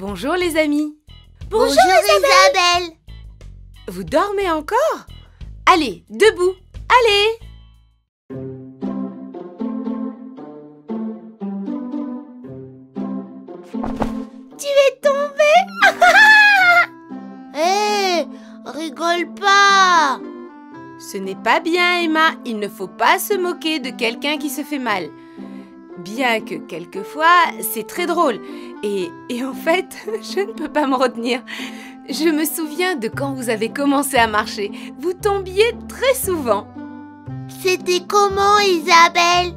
Bonjour les amis. Bonjour Isabelle. Vous dormez encore? Allez, debout, allez! Tu es tombée? Hé, rigole pas. Ce n'est pas bien, Emma. Il ne faut pas se moquer de quelqu'un qui se fait mal. Bien que quelquefois, c'est très drôle. Et en fait, je ne peux pas me retenir. Je me souviens de quand vous avez commencé à marcher. Vous tombiez très souvent. C'était comment, Isabelle?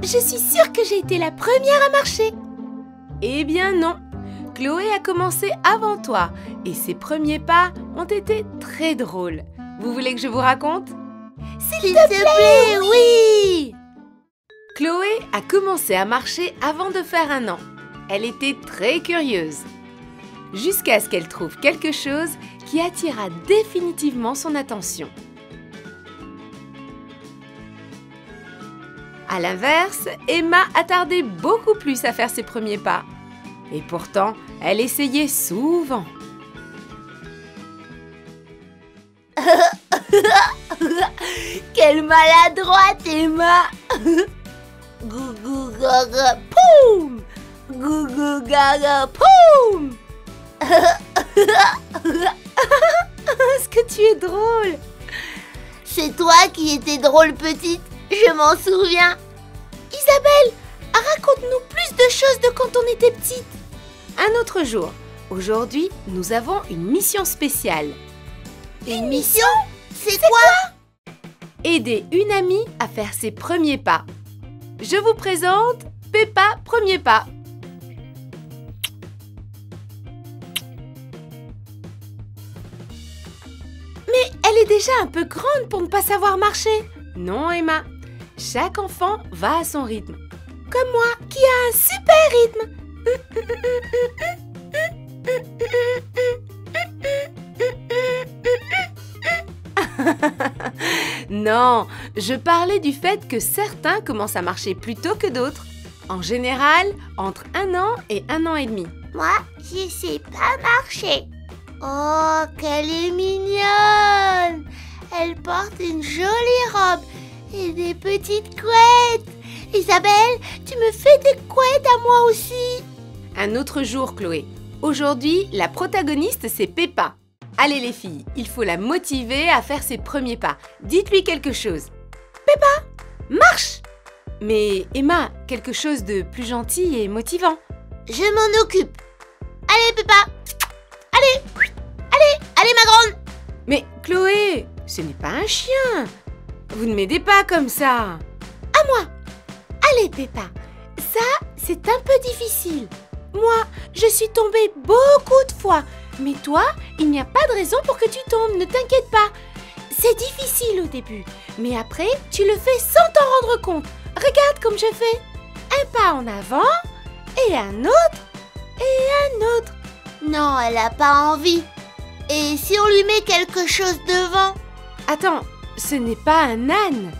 Je suis sûre que j'ai été la première à marcher. Eh bien non. Chloé a commencé avant toi et ses premiers pas ont été très drôles. Vous voulez que je vous raconte? S'il te plaît, oui. Chloé a commencé à marcher avant de faire 1 an. Elle était très curieuse. Jusqu'à ce qu'elle trouve quelque chose qui attira définitivement son attention. À l'inverse, Emma a tardé beaucoup plus à faire ses premiers pas. Et pourtant, elle essayait souvent. Quelle maladroite, Emma. Gougou gaga poum. Gougou gaga poum. Est-ce que tu es drôle? C'est toi qui étais drôle petite, je m'en souviens. Isabelle, raconte-nous plus de choses de quand on était petite. Un autre jour. Aujourd'hui, nous avons une mission spéciale. Une mission? C'est quoi? Aider une amie à faire ses premiers pas. Je vous présente Peppa Premier Pas. Mais elle est déjà un peu grande pour ne pas savoir marcher. Non, Emma. Chaque enfant va à son rythme. Comme moi, qui a un super rythme. Non, je parlais du fait que certains commencent à marcher plus tôt que d'autres. En général, entre 1 an et 1 an et demi. Moi, je sais pas marcher. Oh, qu'elle est mignonne. Elle porte une jolie robe et des petites couettes. Isabelle, tu me fais des couettes à moi aussi. Un autre jour, Chloé. Aujourd'hui, la protagoniste, c'est Peppa. Allez les filles, il faut la motiver à faire ses premiers pas. Dites-lui quelque chose. Peppa, marche! Mais Emma, quelque chose de plus gentil et motivant. Je m'en occupe. Allez, Peppa. Allez, allez, ma grande. Mais Chloé, ce n'est pas un chien. Vous ne m'aidez pas comme ça. À moi. Allez, Peppa. Ça, c'est un peu difficile. Moi, je suis tombée beaucoup de fois. Mais toi, il n'y a pas de raison pour que tu tombes, ne t'inquiète pas. C'est difficile au début, mais après, tu le fais sans t'en rendre compte. Regarde comme je fais. Un pas en avant, et un autre, et un autre. Non, elle n'a pas envie. Et si on lui met quelque chose devant? Attends, ce n'est pas un âne.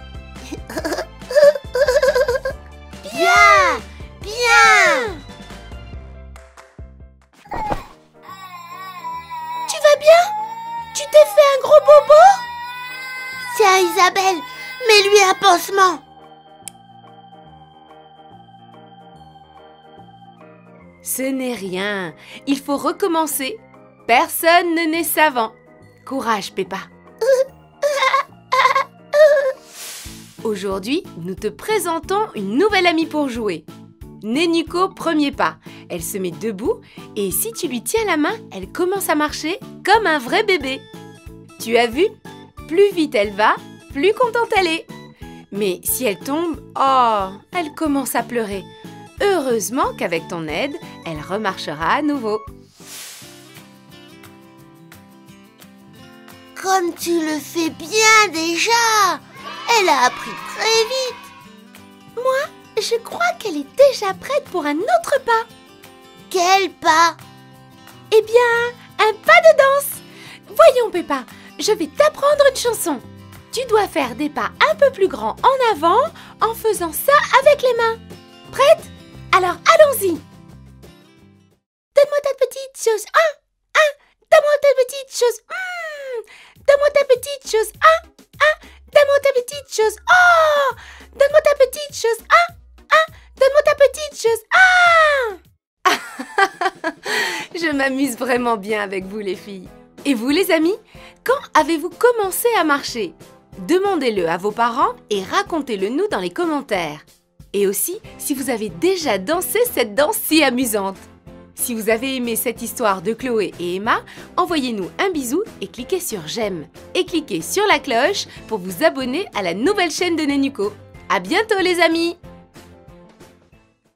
Bien, bien. Tu vas bien? Tu t'es fait un gros bobo? Tiens, Isabelle, mets-lui un pansement. Ce n'est rien. Il faut recommencer. Personne ne naît savant. Courage, Peppa. Aujourd'hui, nous te présentons une nouvelle amie pour jouer. Nénuco Premier Pas. Elle se met debout et si tu lui tiens la main, elle commence à marcher comme un vrai bébé. Tu as vu? Plus vite elle va, plus contente elle est. Mais si elle tombe, oh, elle commence à pleurer. Heureusement qu'avec ton aide, elle remarchera à nouveau. Comme tu le fais bien déjà. Elle a appris très vite. Moi, je crois qu'elle est déjà prête pour un autre pas. Quel pas? Eh bien, un pas de danse. Voyons, Peppa, je vais t'apprendre une chanson. Tu dois faire des pas un peu plus grands en avant en faisant ça avec les mains. Prête? Alors allons-y. Donne-moi ta petite chose. Donne-moi ta petite chose. Donne-moi ta petite chose. Donne-moi ta petite chose. Oh, donne-moi ta petite chose. Donne-moi ta petite chose. Je m'amuse vraiment bien avec vous les filles. Et vous les amis, quand avez-vous commencé à marcher? Demandez-le à vos parents et racontez-le nous dans les commentaires. Et aussi, si vous avez déjà dansé cette danse si amusante. Si vous avez aimé cette histoire de Chloé et Emma, envoyez-nous un bisou et cliquez sur j'aime. Et cliquez sur la cloche pour vous abonner à la nouvelle chaîne de Nenuco. À bientôt les amis!